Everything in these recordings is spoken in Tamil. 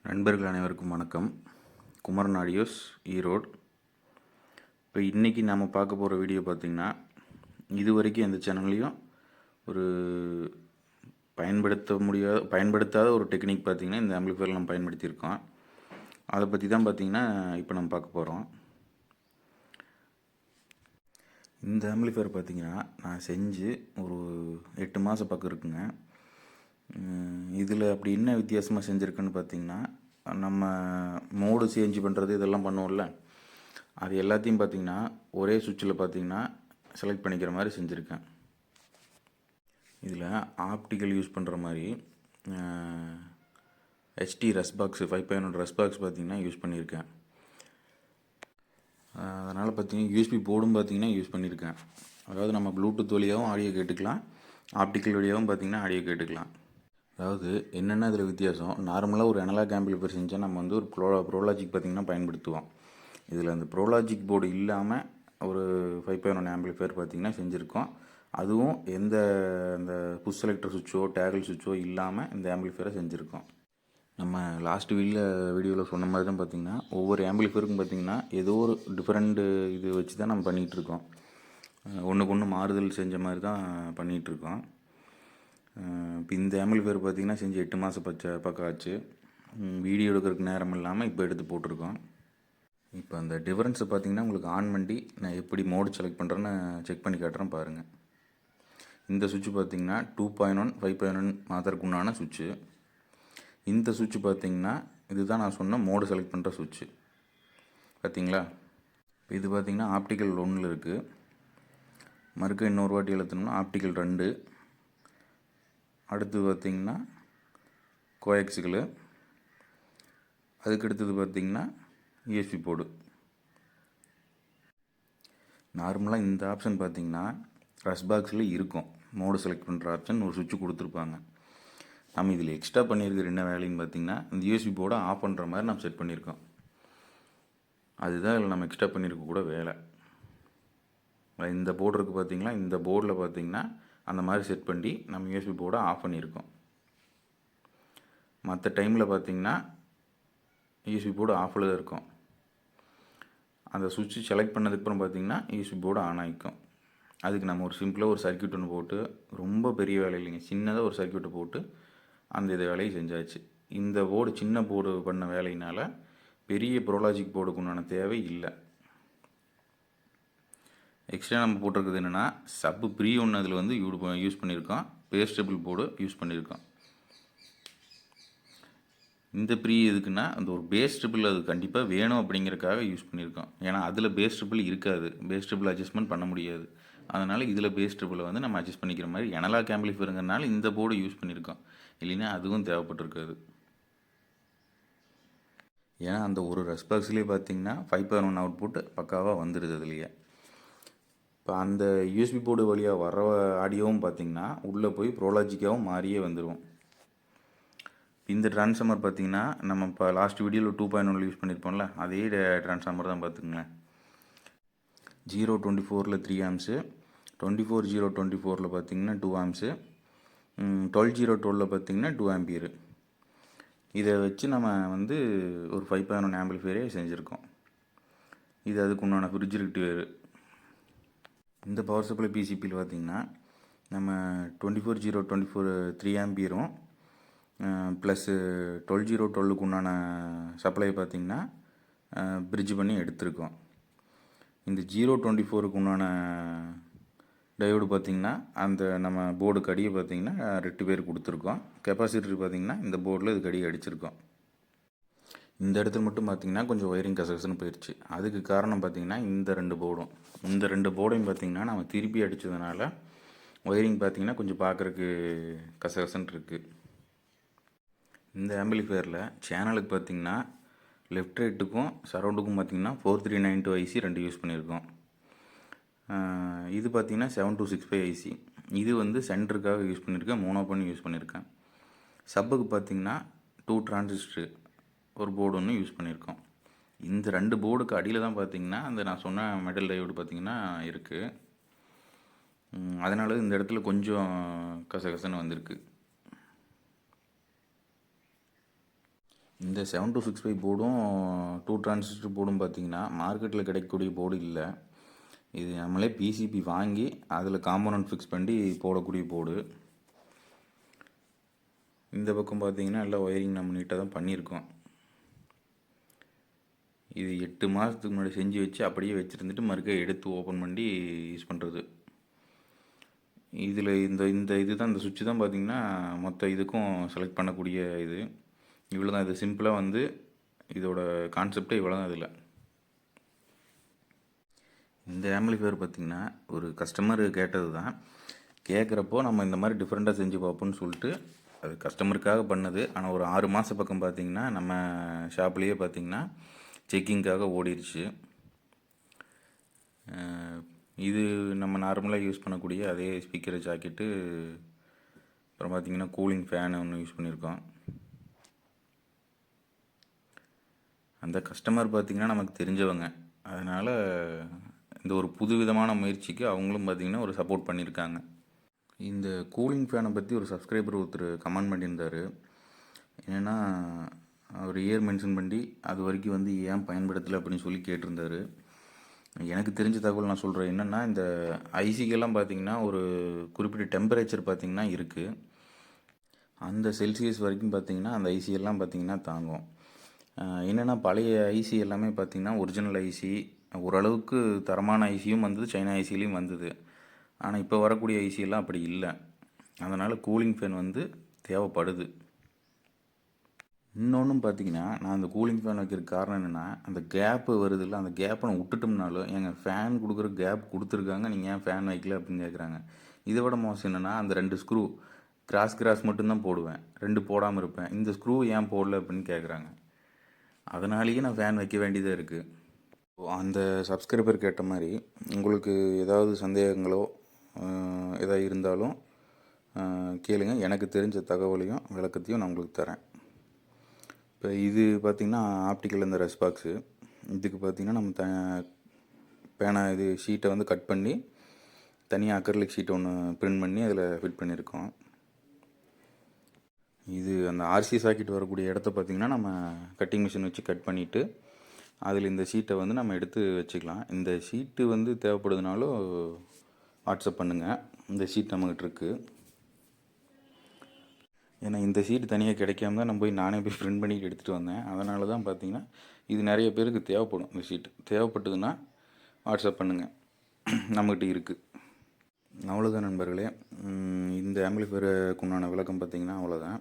நண்பர்கள் அனைவருக்கும் வணக்கம். குமரன் ஆடியோஸ், ஈரோடு. இப்போ இன்றைக்கி நாம் பார்க்க போகிற வீடியோ பார்த்திங்கன்னா, இது வரைக்கும் எந்த சேனல்லையும் ஒரு பயன்படுத்தாத ஒரு டெக்னிக் பார்த்திங்கன்னா இந்த ஆம்பிளிஃபையர் நம்ம பயன்படுத்தியிருக்கோம். அதை பற்றி தான் பார்த்திங்கன்னா இப்போ நம்ம பார்க்க போகிறோம். இந்த ஆம்பிளிஃபையர் பார்த்திங்கன்னா நான் செஞ்சு ஒரு 8 மாதம் பக்கம் இருக்குங்க. இதில் அப்படி என்ன வித்தியாசமாக செஞ்சுருக்குன்னு பார்த்திங்கன்னா, நம்ம மோடு சேஞ்ச் பண்ணுறது இதெல்லாம் பண்ணுவோம்ல, அது எல்லாத்தையும் பார்த்திங்கன்னா ஒரே சுவிட்சில் பார்த்திங்கன்னா செலக்ட் பண்ணிக்கிற மாதிரி செஞ்சுருக்கேன். இதில் ஆப்டிக்கல் யூஸ் பண்ணுற மாதிரி ஹெச்டி ரெஸ்பாக்ஸ் 5.1 ரெஸ்பாக்ஸ் பார்த்திங்கன்னா யூஸ் பண்ணியிருக்கேன். அதனால் பார்த்திங்கன்னா யூஎஸ்பி போர்டும் பார்த்திங்கன்னா யூஸ் பண்ணியிருக்கேன். அதாவது நம்ம ப்ளூடூத் வழியாகவும் ஆடியோ கேட்டுக்கலாம், ஆப்டிக்கல் வழியாகவும் பார்த்திங்கன்னா ஆடியோ கேட்டுக்கலாம். அதாவது என்னென்ன இதில் வித்தியாசம், நார்மலாக ஒரு அனலாக் ஆம்பிளிஃபையர் செஞ்சால் நம்ம வந்து ஒரு ப்ரோலாஜிக் பார்த்திங்கன்னா பயன்படுத்துவோம். இதில் அந்த ப்ரோலாஜிக் போர்டு இல்லாமல் ஒரு 5.1 ஆம்பிளிஃபையர் பார்த்திங்கன்னா செஞ்சுருக்கோம். அதுவும் எந்த அந்த புஷ் செலக்டர் சுவிட்சோ டேகிள் சுவிட்சோ இல்லாமல் இந்த ஆம்பிளிஃபையரை செஞ்சுருக்கோம். நம்ம லாஸ்ட் வீடியோவில் சொன்ன மாதிரி தான் பார்த்திங்கன்னா ஒவ்வொரு ஆம்பிளிஃபையருக்கும் பார்த்திங்கன்னா ஏதோ ஒரு டிஃப்ரெண்ட் இது வச்சு தான் நம்ம பண்ணிகிட்ருக்கோம். ஒன்றுக்கு ஒன்று மாறுதல் செஞ்ச மாதிரி தான் பண்ணிகிட்ருக்கோம். இப்போ இந்த ஆம்பிளிஃபையர் பார்த்திங்கன்னா செஞ்சு 8 மாதம் பக்கம் ஆச்சு. வீடியோ எடுக்கிறதுக்கு நேரம் இல்லாமல் இப்போ எடுத்து போட்டிருக்கோம். இப்போ அந்த டிஃப்ரென்ஸை பார்த்திங்கன்னா உங்களுக்கு ஆன் பண்ணி நான் எப்படி மோடு செலக்ட் பண்ணுறேன்னு செக் பண்ணி காட்டுறேன் பாருங்கள். இந்த சுவிட்சு பார்த்திங்கன்னா 2.1 5.1 மாற்றுறதுக்கு உண்டான சுவிட்சு. இந்த சுவிட்சு பார்த்திங்கன்னா இதுதான் நான் சொன்ன மோடு செலக்ட் பண்ணுற சுவிட்சு. பார்த்திங்களா, இது பார்த்திங்கன்னா ஆப்டிக்கல் 1 இருக்குது. மறுக்க இன்னொரு வாட்டி எழுத்தணும்னா ஆப்டிக்கல் 2. அடுத்து பார்த்திங்கன்னா கோஎக்ஸுகள். அதுக்கடுத்தது பார்த்திங்கன்னா யூஎஸ்பி போர்டு. நார்மலாக இந்த ஆப்ஷன் பார்த்திங்கன்னா ரெஸ்பாக்ஸில் இருக்கும். மோடு செலக்ட் பண்ணுற ஆப்ஷன் ஒரு சுவிட்சு கொடுத்துருப்பாங்க. நம்ம இதில் எக்ஸ்ட்ரா பண்ணியிருக்கிற என்ன வேலைன்னு பார்த்திங்கன்னா இந்த யூஎஸ்பி போர்டை ஆஃப் பண்ணுற மாதிரி நம்ம செட் பண்ணியிருக்கோம். அதுதான் இதில் நம்ம எக்ஸ்ட்ரா பண்ணியிருக்க கூட வேலை. இந்த போர்டு இருக்குது பார்த்திங்களா, இந்த போர்டில் பார்த்திங்கன்னா அந்த மாதிரி செட் பண்ணி நம்ம யூஎஸ்பி போர்டை ஆஃப் பண்ணியிருக்கோம். மற்ற டைமில் பார்த்திங்கன்னா யூஎஸ்பி போர்டு ஆஃபில் தான் இருக்கும். அந்த சுவிட்சு செலக்ட் பண்ணதுக்கப்புறம் பார்த்திங்கன்னா யூஎஸ்பி போர்டு ஆன் ஆகிக்கும். அதுக்கு நம்ம ஒரு சிம்பிளாக ஒரு சர்க்யூட் ஒன்று போட்டு, ரொம்ப பெரிய வேலை இல்லைங்க, சின்னதாக ஒரு சர்க்யூட்டை போட்டு அந்த இது வேலையை செஞ்சாச்சு. இந்த போர்டு சின்ன போர்டு பண்ண வேலையினால் பெரிய ப்ரோலாஜிக் போர்டுக்கு உண்டான தேவை இல்லை. எக்ஸ்ட்ரா நம்ம போட்டிருக்குது என்னென்னா சப்பு ப்ரீ ஒன்று அதில் வந்து யூஸ் பண்ணியிருக்கோம். பேஸ்டபிள் போர்டு யூஸ் பண்ணியிருக்கோம். இந்த ப்ரீ எதுக்குன்னா அந்த ஒரு பேஸ்டபிள் அது கண்டிப்பாக வேணும் அப்படிங்கிறதுக்காக யூஸ் பண்ணியிருக்கோம். ஏன்னா அதில் பேஸ்டபிள் இருக்காது, பேஸ்டபிள் அட்ஜஸ்ட்மெண்ட் பண்ண முடியாது. அதனால் இதில் பேஸ்டபிளை வந்து நம்ம அட்ஜஸ்ட் பண்ணிக்கிற மாதிரி அனலாக் ஆம்பிளிஃபையருங்கிறனால இந்த போர்டு யூஸ் பண்ணியிருக்கோம். இல்லைன்னா அதுவும் தேவைப்பட்டிருக்காது. ஏன்னா அந்த ஒரு ரெஸ்பாக்ஸ்லேயே பார்த்திங்கன்னா 5.1 அவுட்புட் பக்காவாக வந்துடுது அதுலேயே. இப்போ அந்த யூஎஸ்பி போர்டு வழியாக வர ஆடியோவும் பார்த்திங்கன்னா உள்ளே போய் ப்ரோலாஜிக்காகவும் மாறியே வந்துடும். இந்த ட்ரான்ஸ்ஃபார்மர் பார்த்திங்கன்னா நம்ம இப்போ லாஸ்ட் வீடியோவில் 2.1 யூஸ் பண்ணியிருப்போம்ல, அதே ட்ரான்ஸ்ஃபார்மர் தான் பார்த்துக்குங்களேன். 024 3 ஆம்ஸு, 24 பார்த்திங்கன்னா 2 ஆம்ஸு, 12 பார்த்திங்கன்னா 2 ஆம்பியரு. இதை வச்சு நம்ம வந்து ஒரு 5.1 ஆம்பிளிஃபையரே செஞ்சுருக்கோம். இது அதுக்கு உண்டான ஃப்ரிட்ஜிரேட்டிவ். இந்த பவர் சப்ளை பிசிபியில் பார்த்திங்கன்னா நம்ம 24 3 ஆம்பியரும் ப்ளஸ்ஸு 12 உண்டான சப்ளை பார்த்திங்கன்னா பிரிட்ஜ் பண்ணி எடுத்திருக்கோம். இந்த 024 உண்டான டயோடு பார்த்திங்கன்னா அந்த நம்ம போர்டுக்கு அடியை பார்த்திங்கன்னா 2 பேர் கொடுத்துருக்கோம். கெப்பாசிட்டர் பார்த்திங்கன்னா இந்த போர்டில் இதுக்கு அடியை அடிச்சிருக்கோம். இந்த இடத்துல மட்டும் பார்த்திங்கன்னா கொஞ்சம் ஒயரிங் கசகசன்னு போயிடுச்சு. அதுக்கு காரணம் பார்த்திங்கன்னா இந்த 2 போர்டையும் பார்த்திங்கன்னா நம்ம திருப்பி அடித்ததுனால ஒயரிங் பார்த்திங்கன்னா கொஞ்சம் பார்க்குறக்கு கசகசன்னு இருக்குது. இந்த ஆம்பிளிஃபையரில் சேனலுக்கு பார்த்திங்கன்னா லெஃப்ட் ரைட்டுக்கும் சரௌண்டுக்கும் பார்த்திங்கன்னா 4392 ஐசி 2 யூஸ் பண்ணியிருக்கோம். இது பார்த்திங்கன்னா 7265 ஐசி. இது வந்து சென்டருக்காக யூஸ் பண்ணியிருக்கேன், மோனோ பண்ணி யூஸ் பண்ணியிருக்கேன். சப்புக்கு பார்த்திங்கன்னா 2 டிரான்சிஸ்டர் ஒரு போர்டு ஒன்று யூஸ் பண்ணியிருக்கோம். இந்த 2 போர்டுக்கு அடியில் தான் பார்த்திங்கன்னா அந்த நான் சொன்ன மெட்டல் டயோடு பார்த்திங்கன்னா இருக்குது. அதனால இந்த இடத்துல கொஞ்சம் கசகசன்னு வந்திருக்கு. இந்த 7265 போர்டும் 2 டிரான்சிஸ்டர் போர்டும் பார்த்தீங்கன்னா மார்க்கெட்டில் கிடைக்கக்கூடிய போர்டு இல்லை. இது நம்மளே பிசிபி வாங்கி அதில் காம்போனன்ட் ஃபிக்ஸ் பண்ணி போடக்கூடிய போர்டு. இந்த பக்கம் பார்த்தீங்கன்னா எல்லாம் ஒயரிங் நம்ம நீட்டாக தான் பண்ணியிருக்கோம். இது 8 மாதத்துக்கு முன்னாடி செஞ்சு வச்சு அப்படியே வச்சுருந்துட்டு மறுக்க எடுத்து ஓப்பன் பண்ணி யூஸ் பண்ணுறது. இதில் இந்த இது தான், இந்த சுவிட்சு தான் பார்த்தீங்கன்னா மொத்த இதுக்கும் செலக்ட் பண்ணக்கூடிய இது. இவ்வளோ தான். இது சிம்பிளாக வந்து இதோட கான்செப்டே இவ்வளோ தான். இதில் இந்த ஆம்பிளிஃபையர் பார்த்திங்கன்னா ஒரு கஸ்டமர் கேட்டது தான். கேட்குறப்போ நம்ம இந்த மாதிரி டிஃப்ரெண்ட்டாக செஞ்சு பார்ப்போம்னு சொல்லிட்டு அது கஸ்டமருக்காக பண்ணது. ஆனால் ஒரு 6 மாதம் பக்கம் பார்த்திங்கன்னா நம்ம ஷாப்லேயே பார்த்திங்கன்னா செக்கிங்காக ஓடிடுச்சு. இது நம்ம நார்மலாக யூஸ் பண்ணக்கூடிய அதே ஸ்பீக்கரை ஜாக்கெட்டு, அப்புறம் பார்த்திங்கன்னா கூலிங் ஃபேனு ஒன்று யூஸ் பண்ணியிருக்கோம். அந்த கஸ்டமர் பார்த்திங்கன்னா நமக்கு தெரிஞ்சவங்க, அதனால் இந்த ஒரு புது விதமான முயற்சிக்கு அவங்களும் பார்த்திங்கன்னா ஒரு சப்போர்ட் பண்ணியிருக்காங்க. இந்த கூலிங் ஃபேனை பற்றி ஒரு சப்ஸ்கிரைபர் ஒருத்தர் கமெண்ட் பண்ணியிருந்தார். என்னென்னா அவர் இயர் மென்ஷன் பண்ணி அது வரைக்கும் வந்து ஏன் பயன்படுத்தலை அப்படின்னு சொல்லி கேட்டிருந்தார். எனக்கு தெரிஞ்ச தகவல் நான் சொல்கிறேன். என்னென்னா இந்த ஐசிக்கெல்லாம் பார்த்திங்கன்னா ஒரு குறிப்பிட்ட டெம்பரேச்சர் பார்த்திங்கன்னா இருக்குது. அந்த செல்சியஸ் வரைக்கும் பார்த்திங்கன்னா அந்த ஐசியெல்லாம் பார்த்திங்கன்னா தாங்கும். என்னென்னா பழைய ஐசி எல்லாமே பார்த்திங்கன்னா ஒரிஜினல் ஐசி, ஓரளவுக்கு தரமான ஐசியும் வந்தது, சைனா ஐசிலையும் வந்தது. ஆனால் இப்போ வரக்கூடிய ஐசியெல்லாம் அப்படி இல்லை. அதனால் கூலிங் ஃபேன் வந்து தேவைப்படுது. இன்னொன்றும் பார்த்திங்கன்னா நான் அந்த கூலிங் ஃபேன் வைக்கிற காரணம் என்னென்னா, அந்த கேப்பு வருது இல்லை, அந்த கேப்பை நான் விட்டுட்டோம்னாலும் எங்கள் ஃபேன் கொடுக்குற கேப் கொடுத்துருக்காங்க, நீங்கள் ஏன் ஃபேன் வைக்கல அப்படின்னு கேட்குறாங்க. இதை விட மோசம் என்னென்னா, அந்த 2 ஸ்க்ரூ கிராஸ் மட்டும்தான் போடுவேன், 2 போடாமல் இருப்பேன். இந்த ஸ்க்ரூ ஏன் போடல அப்படின்னு கேட்குறாங்க. அதனாலேயே நான் ஃபேன் வைக்க வேண்டியதாக இருக்குது. அந்த சப்ஸ்கிரைபர் கேட்ட மாதிரி உங்களுக்கு ஏதாவது சந்தேகங்களோ எதாவது இருந்தாலும் கேளுங்க. எனக்கு தெரிஞ்ச தகவலையும் விளக்கத்தையும் நான் உங்களுக்கு தரேன். இப்போ இது பார்த்திங்கன்னா ஆப்டிக்கல் இந்த ரெஸ் பாக்ஸு. இதுக்கு பார்த்திங்கன்னா நம்ம பேனா இது ஷீட்டை வந்து கட் பண்ணி தனியாக அக்ரிலிக் ஷீட் ஒன்று பிரிண்ட் பண்ணி அதில் ஃபிட் பண்ணியிருக்கோம். இது அந்த ஆர்சி சாக்கெட் வரக்கூடிய இடத்த பார்த்திங்கன்னா நம்ம கட்டிங் மிஷின் வச்சு கட் பண்ணிவிட்டு அதில் இந்த ஷீட்டை வந்து நம்ம எடுத்து வச்சுக்கலாம். இந்த ஷீட்டு வந்து தேவைப்படுதுனாலும் வாட்ஸ்அப் பண்ணுங்கள். இந்த ஷீட் நம்மகிட்ட இருக்குது. ஏன்னா இந்த ஷீட்டு தனியாக கிடைக்காம தான் நான் நானே போய் பிரிண்ட் பண்ணிட்டு எடுத்துகிட்டு வந்தேன். அதனால தான் பார்த்திங்கன்னா இது நிறைய பேருக்கு தேவைப்படும். இந்த ஷீட்டு தேவைப்பட்டதுன்னா வாட்ஸ்அப் பண்ணுங்கள், நம்மகிட்ட இருக்குது. அவ்வளோதான் நண்பர்களே. இந்த ஆம்பிளிஃபையருக்கு உண்டான விளக்கம் பார்த்திங்கன்னா அவ்வளோதான்.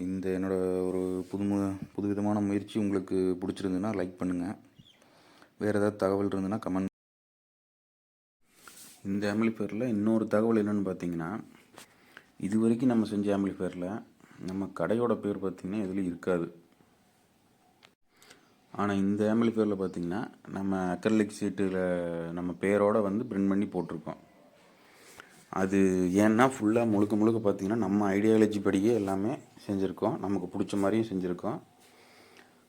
இந்த என்னோடய ஒரு புதுவிதமான முயற்சி உங்களுக்கு பிடிச்சிருந்துன்னா லைக் பண்ணுங்கள். வேறு ஏதாவது தகவல் இருந்ததுன்னா கமெண்ட். இந்த ஆம்பிளிஃபையரில் இன்னொரு தகவல் என்னென்னு பார்த்தீங்கன்னா, இது வரைக்கும் நம்ம செஞ்ச ஆம்பிளிஃபையரில் நம்ம கடையோட பேர் பார்த்திங்கன்னா எதுலேயும் இருக்காது. ஆனால் இந்த ஆம்பிளிஃபையரில் பார்த்திங்கன்னா நம்ம அக்ரிலிக் ஷீட்டில் நம்ம பேரோடு வந்து பிரிண்ட் பண்ணி போட்டிருக்கோம். அது ஏன்னா ஃபுல்லாக முழுக்க பார்த்திங்கன்னா நம்ம ஐடியாலஜி படியே எல்லாமே செஞ்சுருக்கோம். நமக்கு பிடிச்ச மாதிரியும் செஞ்சுருக்கோம்.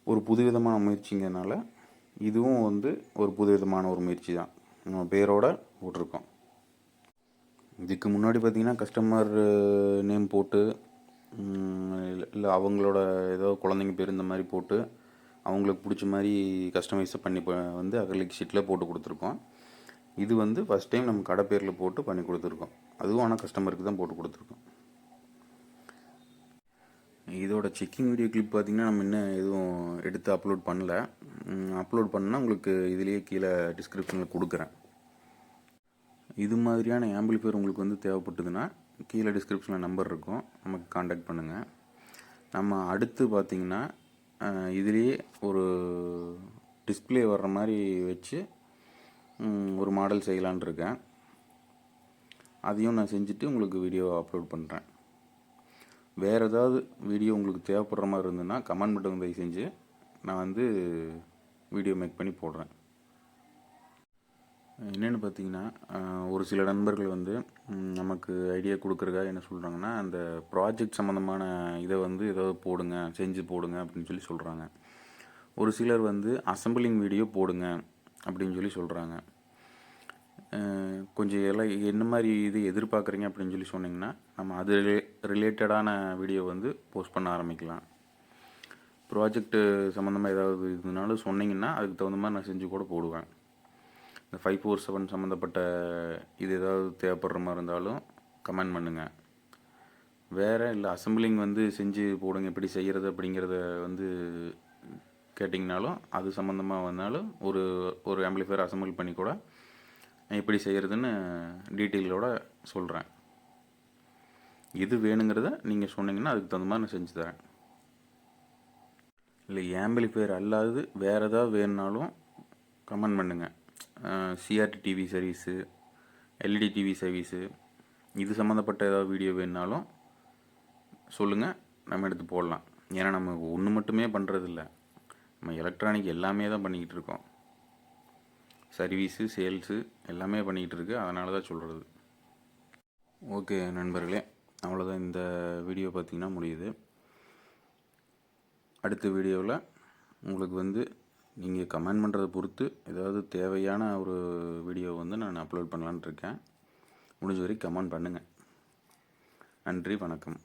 ஒரு புதுவிதமான முயற்சிங்கிறதுனால இதுவும் வந்து ஒரு புதுவிதமான ஒரு முயற்சி தான். நம்ம பேரோட போட்டிருக்கோம். இதுக்கு முன்னாடி பார்த்திங்கன்னா கஸ்டமர் நேம் போட்டு இல்லை அவங்களோட ஏதோ குழந்தைங்க பேர் இந்த மாதிரி போட்டு அவங்களுக்கு பிடிச்ச மாதிரி கஸ்டமைஸை பண்ணி வந்து அக்ரிலிக் ஷீட்டில் போட்டு கொடுத்துருக்கோம். இது வந்து ஃபஸ்ட் டைம் நம்ம கடை பேரில் போட்டு பண்ணி கொடுத்துருக்கோம். அதுவும் ஆனால் கஸ்டமருக்கு தான் போட்டு கொடுத்துருக்கோம். இதோட செக்கிங் வீடியோ கிளிப் பார்த்திங்கன்னா நம்ம இன்னும் எதுவும் எடுத்து அப்லோட் பண்ணல. அப்லோட் பண்ணால் உங்களுக்கு இதுலேயே கீழே டிஸ்கிரிப்ஷனில் கொடுக்குறேன். இது மாதிரியான ஆம்பிளிஃபையர் உங்களுக்கு வந்து தேவைப்பட்டதுன்னா கீழே டிஸ்கிரிப்ஷனில் நம்பர் இருக்கும், நமக்கு காண்டாக்ட் பண்ணுங்கள். நம்ம அடுத்து பார்த்திங்கன்னா இதுலேயே ஒரு டிஸ்பிளே வர்ற மாதிரி வச்சு ஒரு மாடல் செய்யலான் இருக்கேன். அதையும் நான் செஞ்சுட்டு உங்களுக்கு வீடியோ அப்லோட் பண்ணுறேன். வேறு ஏதாவது வீடியோ உங்களுக்கு தேவைப்படுற மாதிரி இருந்ததுன்னா கமெண்ட் மட்டும் தயவு செஞ்சு நான் வந்து வீடியோ மேக் பண்ணி போடுறேன். என்னென்னு பார்த்தீங்கன்னா ஒரு சில நண்பர்கள் வந்து நமக்கு ஐடியா கொடுக்குறதுக்காக என்ன சொல்கிறாங்கன்னா, அந்த ப்ராஜெக்ட் சம்மந்தமான இதை வந்து ஏதாவது போடுங்க, செஞ்சு போடுங்க அப்படின்னு சொல்லி சொல்கிறாங்க. ஒரு சிலர் வந்து அசம்பிளிங் வீடியோ போடுங்க அப்படின்னு சொல்லி சொல்கிறாங்க. கொஞ்சம் எல்லாம் என்ன மாதிரி இது எதிர்பார்க்குறீங்க அப்படின்னு சொல்லி சொன்னிங்கன்னா நம்ம அது ரிலேட்டடான வீடியோ வந்து போஸ்ட் பண்ண ஆரம்பிக்கலாம். ப்ராஜெக்ட்டு சம்மந்தமாக ஏதாவது இதுனாலும் சொன்னீங்கன்னா அதுக்கு தகுந்த மாதிரி நான் செஞ்சு கூட போடுவேன். இந்த 547 சம்மந்தப்பட்ட இது ஏதாவது தேவைப்படுற மாதிரி இருந்தாலும் கமெண்ட் பண்ணுங்கள். வேறு இல்லை அசம்பிளிங் வந்து செஞ்சு போடுங்க எப்படி செய்கிறது அப்படிங்கிறத வந்து கேட்டிங்கனாலும் அது சம்மந்தமாக வந்தாலும் ஒரு ஒரு ஆம்பிளிஃபையர் அசம்பிள் பண்ணி கூட எப்படி செய்கிறதுன்னு டீட்டெயிலோட சொல்கிறேன். இது வேணுங்கிறத நீங்கள் சொன்னீங்கன்னா அதுக்கு தகுந்த மாதிரி நான் செஞ்சு தரேன். இல்லை ஆம்பிளிஃபையர் அல்லாது வேறு ஏதாவது வேணுனாலும் கமெண்ட் பண்ணுங்கள். CRT TV service, LED TV service இது சம்மந்தப்பட்ட ஏதாவது வீடியோ வேணுனாலும் சொல்லுங்கள், நம்ம எடுத்து போடலாம். ஏன்னா நம்ம ஒன்று மட்டுமே பண்ணுறதில்ல, நம்ம எலக்ட்ரானிக் எல்லாமே தான் பண்ணிக்கிட்டு இருக்கோம். சர்வீஸு, சேல்ஸு எல்லாமே பண்ணிக்கிட்டு இருக்கு. அதனால தான் சொல்கிறது. ஓகே நண்பர்களே, அவ்வளோதான். இந்த வீடியோ பார்த்திங்கன்னா முடியுது. அடுத்த வீடியோவில் உங்களுக்கு வந்து நீங்கள் கமெண்ட் பண்ணுறதை பொறுத்து ஏதாவது தேவையான ஒரு வீடியோ வந்து நான் அப்லோட் பண்ணலான்னு இருக்கேன். முடிஞ்ச வரைக்கும் கமெண்ட் பண்ணுங்கள். நன்றி, வணக்கம்.